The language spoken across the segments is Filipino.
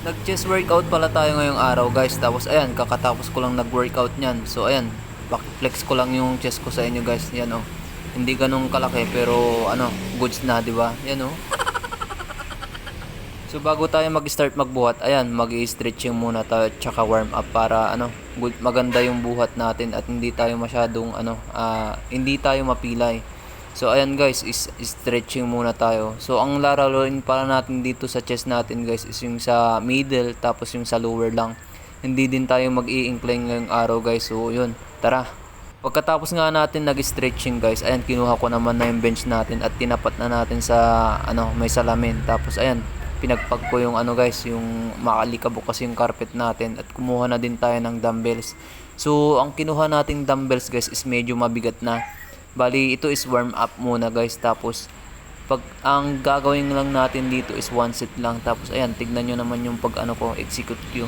Nag-chest workout pala tayo ngayong araw guys. Tapos ayan, kakatapos ko lang nag-workout niyan. So ayan, flex ko lang yung chest ko sa inyo guys. Yan oh. Hindi ganun kalaki pero ano, goods na, 'di ba? Yan oh. So bago tayo mag-start magbuhat, ayan, mag-i-stretching muna tayo tsaka warm up para ano, maganda yung buhat natin at hindi tayo masyadong hindi tayo mapilay. So ayan guys, is stretching muna tayo. So ang lalaroin para natin dito sa chest natin guys is yung sa middle tapos yung sa lower lang. Hindi din tayo mag-i-incline ngayong araw guys. So yun, tara. Pagkatapos nga natin nag-stretching guys, ayan kinuha ko naman na yung bench natin at tinapat na natin sa may salamin. Tapos ayan, pinagpag ko yung guys, yung makalikabok kasi yung carpet natin at kumuha na din tayo ng dumbbells. So ang kinuha nating dumbbells guys is medyo mabigat na. Bali ito is warm up muna guys, tapos pag ang gagawin lang natin dito is one set lang. Tapos ayan, tignan nyo naman yung pag ko execute ko.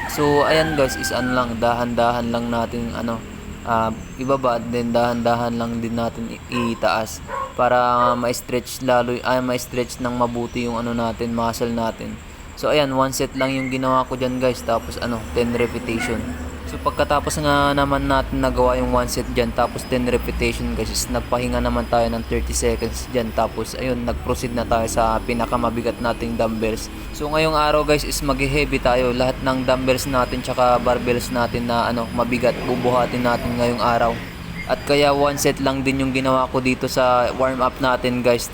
So ayan guys, is lang dahan-dahan lang natin ibaba, then dahan-dahan lang din natin itaas para ma-stretch ma-stretch ng mabuti yung natin, muscle natin. So ayan, one set lang yung ginawa ko diyan guys, tapos 10 repetition. So pagkatapos nga naman natin nagawa yung one set diyan tapos 10 repetition guys, is nagpahinga naman tayo ng 30 seconds diyan. Tapos ayun, nag-proceed na tayo sa pinakamabigat nating dumbbells. So ngayong araw guys is mag-heavy tayo. Lahat ng dumbbells natin tsaka barbells natin na mabigat, bubuhatin natin ngayong araw. At kaya one set lang din yung ginawa ko dito sa warm up natin guys.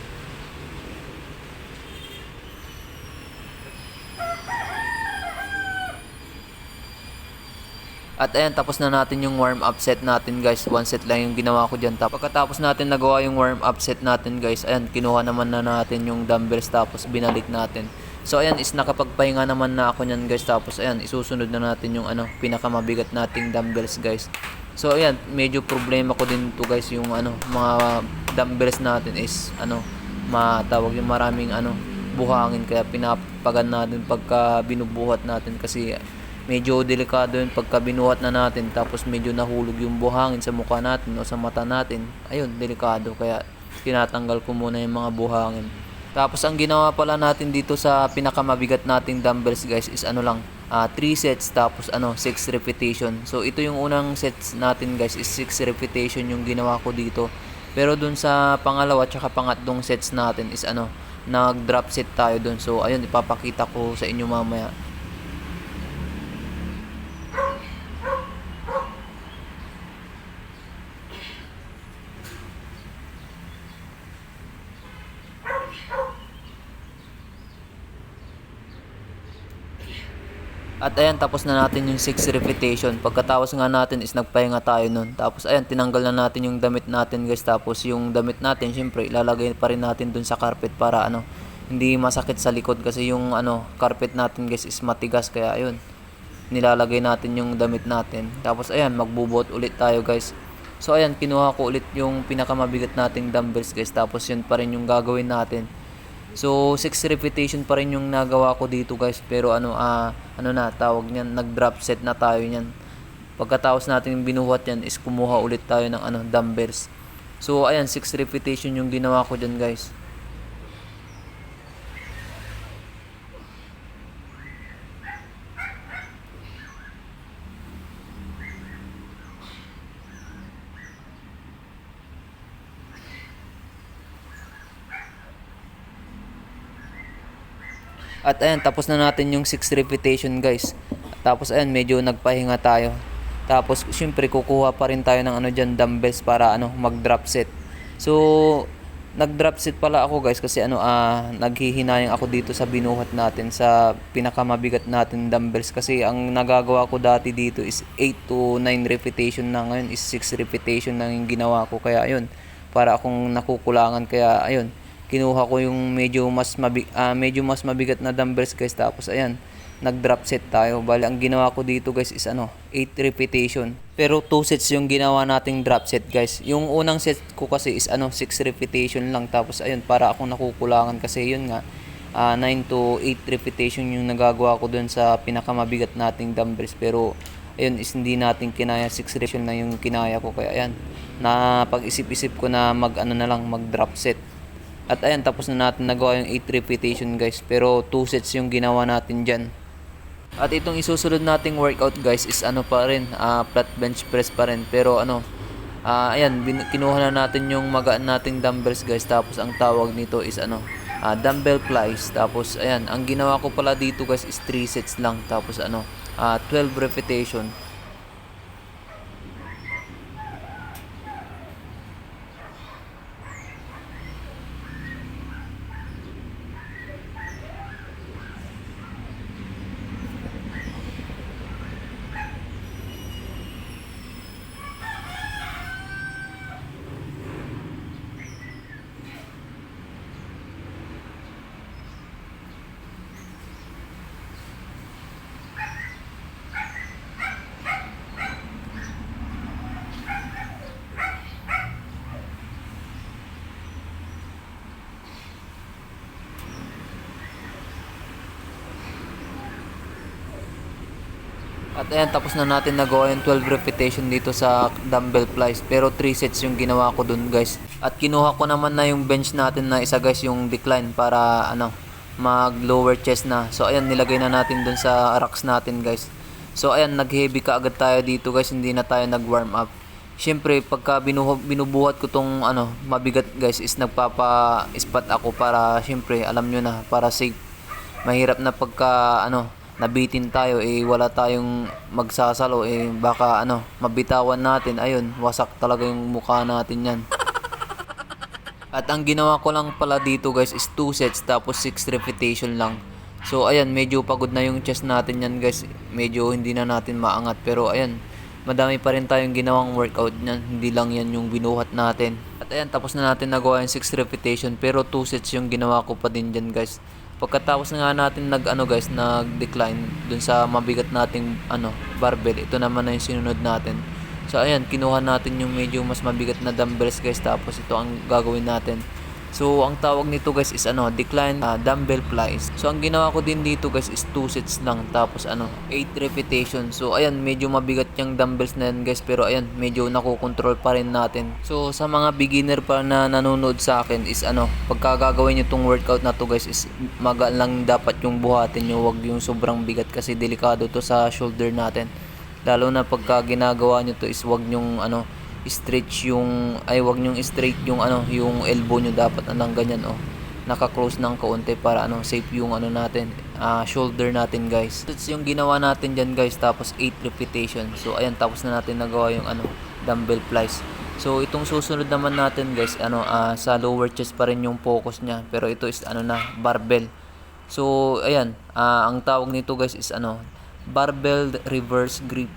At ayan, tapos na natin yung warm up set natin guys. One set lang yung ginawa ko dyan. Pagkatapos natin nagawa yung warm up set natin guys, ayan, kinuha naman na natin yung dumbbells tapos binalik natin. So ayan, is nakapagpahinga naman na ako nyan guys. Tapos ayan, isusunod na natin yung pinakamabigat nating dumbbells guys. So ayan, medyo problema ko din to guys, yung mga dumbbells natin is matawag yung maraming buhangin, kaya pinapagan natin pagka binubuhat natin kasi medyo delikado yun pagka binuhat na natin tapos medyo nahulog yung buhangin sa mukha natin o sa mata natin. Ayun, delikado, kaya tinatanggal ko muna yung mga buhangin. Tapos ang ginawa pala natin dito sa pinakamabigat nating dumbbells guys is 3 sets tapos 6 repetition. So ito yung unang sets natin guys is 6 repetition yung ginawa ko dito. Pero dun sa pangalawa at pangatlong sets natin is nag-drop set tayo dun. So ayun, ipapakita ko sa inyo mamaya. At ayan, tapos na natin yung 6 repetition. Pagkatapos nga natin is nagpahinga tayo nun. Tapos ayan, tinanggal na natin yung damit natin guys. Tapos yung damit natin, syempre ilalagay pa rin natin dun sa carpet para hindi masakit sa likod kasi yung carpet natin guys is matigas, kaya ayun, nilalagay natin yung damit natin. Tapos ayan, magbubuhat ulit tayo guys. So ayan, kinuha ko ulit yung pinakamabigat nating dumbbells guys. Tapos yun pa rin yung gagawin natin. So 6 repetition pa rin yung nagawa ko dito guys, pero tawag niyan, nag-drop set na tayo niyan. Pagkatapos natin binuhat yan is kumuha ulit tayo ng dumbbells. So ayan, 6 repetition yung ginawa ko diyan guys. At ayan, tapos na natin yung 6 repetition guys. Tapos ayan, medyo nagpahinga tayo. Tapos syempre kukuha pa rin tayo ng diyan, dumbbells para mag-drop set. So nag-drop set pala ako guys kasi naghihinayang ako dito sa binuhat natin sa pinakamabigat natin dumbbells kasi ang nagagawa ko dati dito is 8 to 9 repetition na, ngayon is 6 repetition na yung ginawa ko, kaya ayun, para akong nakukulangan, kaya ayun, kinuha ko yung medyo mas mabigat na dumbbells guys. Tapos ayan, nag-drop set tayo. Bali ang ginawa ko dito guys is 8 repetition. Pero 2 sets yung ginawa nating drop set guys. Yung unang set ko kasi is 6 repetition lang. Tapos ayun, para akong nakukulangan kasi yun nga 9 to 8 repetition yung nagagawa ko dun sa pinakamabigat nating dumbbells. Pero ayun, is hindi natin kinaya, 6 repetition na yung kinaya ko, kaya ayan, na pag-isip-isip ko na mag drop set. At ayan, tapos na natin nagawa yung 8 repetition guys. Pero 2 sets yung ginawa natin dyan. At itong isusunod nating workout guys is ano pa rin, flat bench press pa rin. Pero ano, ayan, kinuha na natin yung magaan nating dumbbells guys. Tapos ang tawag nito is ano, dumbbell flies. Tapos ayan, ang ginawa ko pala dito guys is 3 sets lang. Tapos ano, 12 repetition. At ayan, tapos na natin nagawa yung 12 repetition dito sa dumbbell flies. Pero 3 sets yung ginawa ko dun guys. At kinuha ko naman na yung bench natin na isa guys, yung decline para ano, mag lower chest na. So ayan, nilagay na natin dun sa racks natin guys. So ayan, nag heavy ka agad tayo dito guys, hindi na tayo nag warm up. Siyempre, pagka binubuhat ko tong ano, mabigat guys, is nagpapa-spot ako para siyempre, alam nyo na, para safe. Mahirap na pagka ano, nabitin tayo, wala tayong magsasalo, baka ano, mabitawan natin, ayun, wasak talaga yung mukha natin yan. At ang ginawa ko lang pala dito guys is 2 sets tapos 6 repetition lang. So ayan, medyo pagod na yung chest natin yan guys, medyo hindi na natin maangat, pero ayan, madami pa rin tayong ginawang workout niyan, hindi lang yan yung binuhat natin. At ayan, tapos na natin nagawa yung 6 repetition, pero 2 sets yung ginawa ko pa din dyan guys. Pagkatapos nga natin nag-decline dun sa mabigat nating barbell, ito naman na yung sinunod natin. So ayan, kinuha natin yung medyo mas mabigat na dumbbells guys, tapos ito ang gagawin natin. So ang tawag nito guys is decline dumbbell flies. So ang ginawa ko din dito guys is 2 sets lang, tapos 8 repetition. So ayan, medyo mabigat yung dumbbells na yan guys, pero ayan, medyo nakokontrol pa rin natin. So sa mga beginner pa na nanonood sa akin is pagka gagawin nyo tong workout na to guys is magaan lang dapat yung buhatin nyo, wag yung sobrang bigat kasi delikado to sa shoulder natin. Lalo na pagka ginagawa nyo to is wag nyong stretch yung wag nyong straight yung yung elbow nyo, dapat ganyan naka-close ng kaunti para safe yung natin, shoulder natin guys. That's yung ginawa natin diyan guys, tapos 8 repetition. So ayan, tapos na natin nagawa yung dumbbell flies. So itong susunod naman natin guys, sa lower chest pa rin yung focus niya, pero ito is na barbell. So ayan, ang tawag nito guys is barbell reverse grip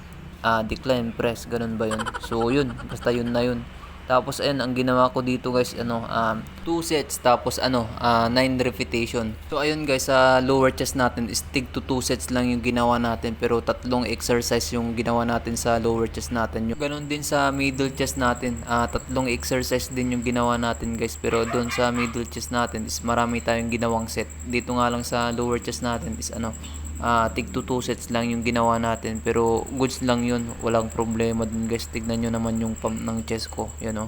decline press, ganun ba yun? So yun, basta yun na yun. Tapos ayan, ang ginawa ko dito guys 2 sets tapos 9 repetition. So ayun guys, sa lower chest natin is stick to 2 sets lang yung ginawa natin, pero 3 exercise yung ginawa natin sa lower chest natin. Yung ganun din sa middle chest natin, 3 exercise din yung ginawa natin guys, pero doon sa middle chest natin is marami tayong ginawang set. Dito nga lang sa lower chest natin is tig to 2 sets lang yung ginawa natin, pero goods lang yun, walang problema dun guys. Tignan nyo naman yung pump ng chest ko, yan